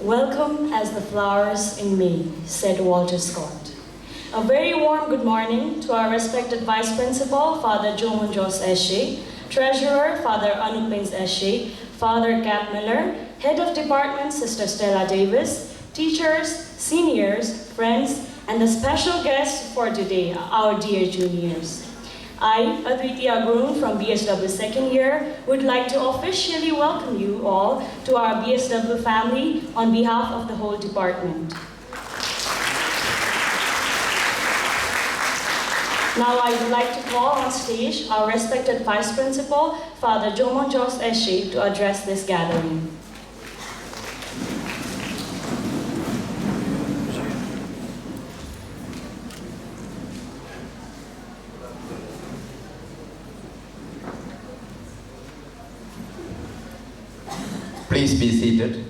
Welcome as the flowers in May, said Walter Scott. A very warm good morning to our respected Vice Principal, Father Jomon Jos Eshe, Treasurer, Father Anupins Eshe, Father Cap Miller, Head of Department, Sister Stella Davis, teachers, seniors, friends, and the special guest for today, our dear juniors. I, Adwitya Groom from Bsw second year, would like to officially welcome you all to our Bsw family on behalf of the whole department. Now I would like to call on stage our respected Vice Principal, Father Jomon Jos Eshe, to address this gathering. Please be seated.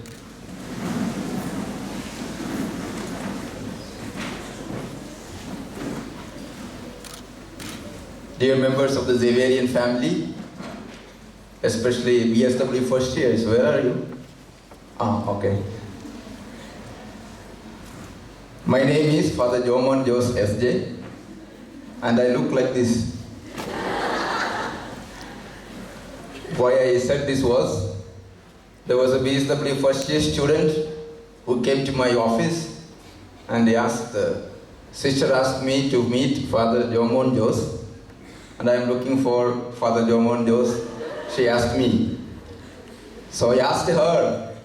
Dear members of the Xaverian family, especially Bsw first years, where are you? Okay. My name is Father Jomon Jos SJ, and I look like this. Why I said this was, there was a Bsw first year student who came to my office and sister asked me to meet Father Jomon Jos, and I am looking for Father Jomon Jos. She asked me. So I asked her,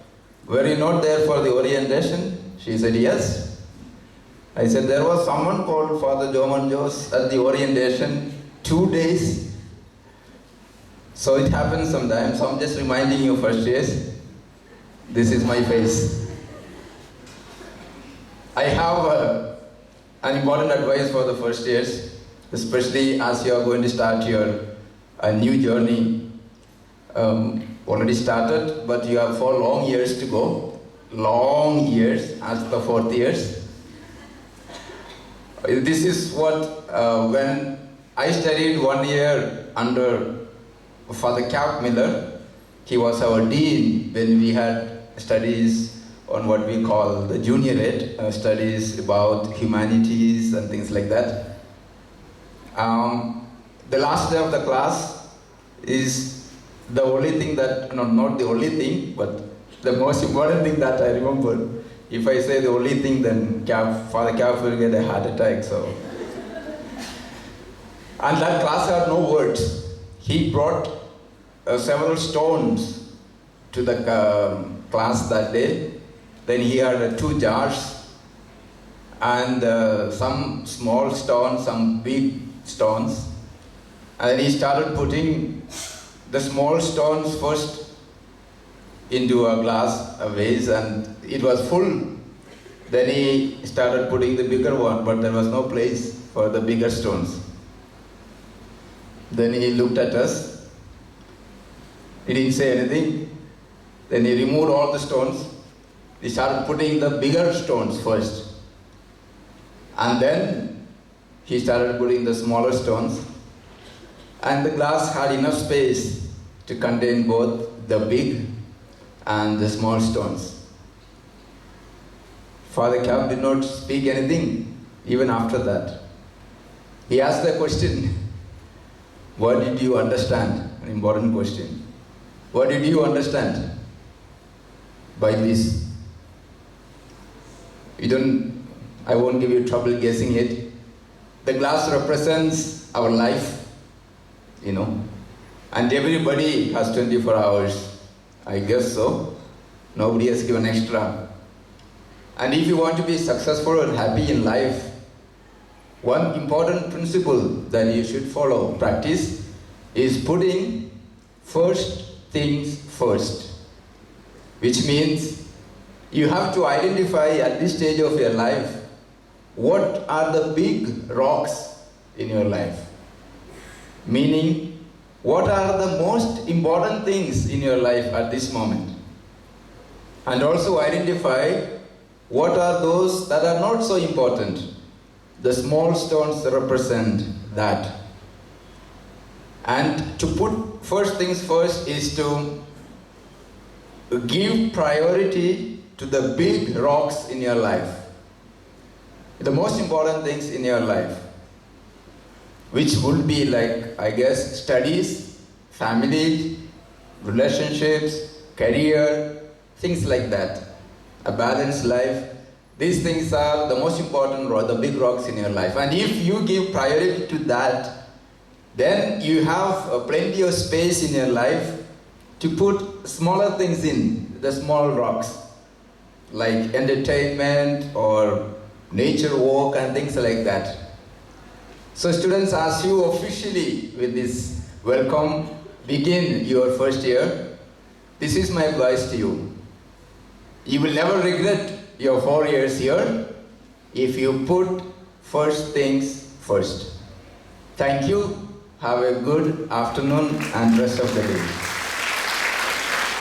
were you not there for the orientation? She said yes. I said there was someone called Father Jomon Jos at the orientation 2 days. So it happens sometimes. So I'm just reminding you first years. This is my face. I have an important advice for the first years, especially as you are going to start your new journey. Already started, but you have 4 long years to go. Long years as the 4th years. This is what, when I studied 1 year under Father Cap Miller, he was our dean when we had studies on what we call the junior ed, studies about humanities and things like that. The last day of the class is the only thing that, not the only thing, but the most important thing that I remember. If I say the only thing, then Father Cap will get a heart attack. So, and that class had no words. He brought several stones to the class that day. Then he had 2 jars and some small stones, some big stones. And he started putting the small stones first into a glass, a vase, and it was full. Then he started putting the bigger one, but there was no place for the bigger stones. Then he looked at us. He didn't say anything. Then he removed all the stones. He started putting the bigger stones first. And then he started putting the smaller stones. And the glass had enough space to contain both the big and the small stones. Father Cap did not speak anything even after that. He asked the question, what did you understand? An important question. What did you understand by this? I won't give you trouble guessing it. The glass represents our life, and everybody has 24 hours. I guess so. Nobody has given extra. And if you want to be successful and happy in life, one important principle that you should follow, practice, is putting first things first. Which means you have to identify at this stage of your life what are the big rocks in your life. Meaning, what are the most important things in your life at this moment. And also identify what are those that are not so important. The small stones represent that. And to put first things first is to give priority to the big rocks in your life. The most important things in your life, which would be like, I guess, studies, family, relationships, career, things like that. A balanced life. These things are the most important, the big rocks in your life. And if you give priority to that, then you have plenty of space in your life to put smaller things in, the small rocks, like entertainment or nature walk and things like that. So students, as you officially with this welcome begin your first year, this is my advice to you. You will never regret your 4 years here if you put first things first. Thank you. Have a good afternoon and rest of the day.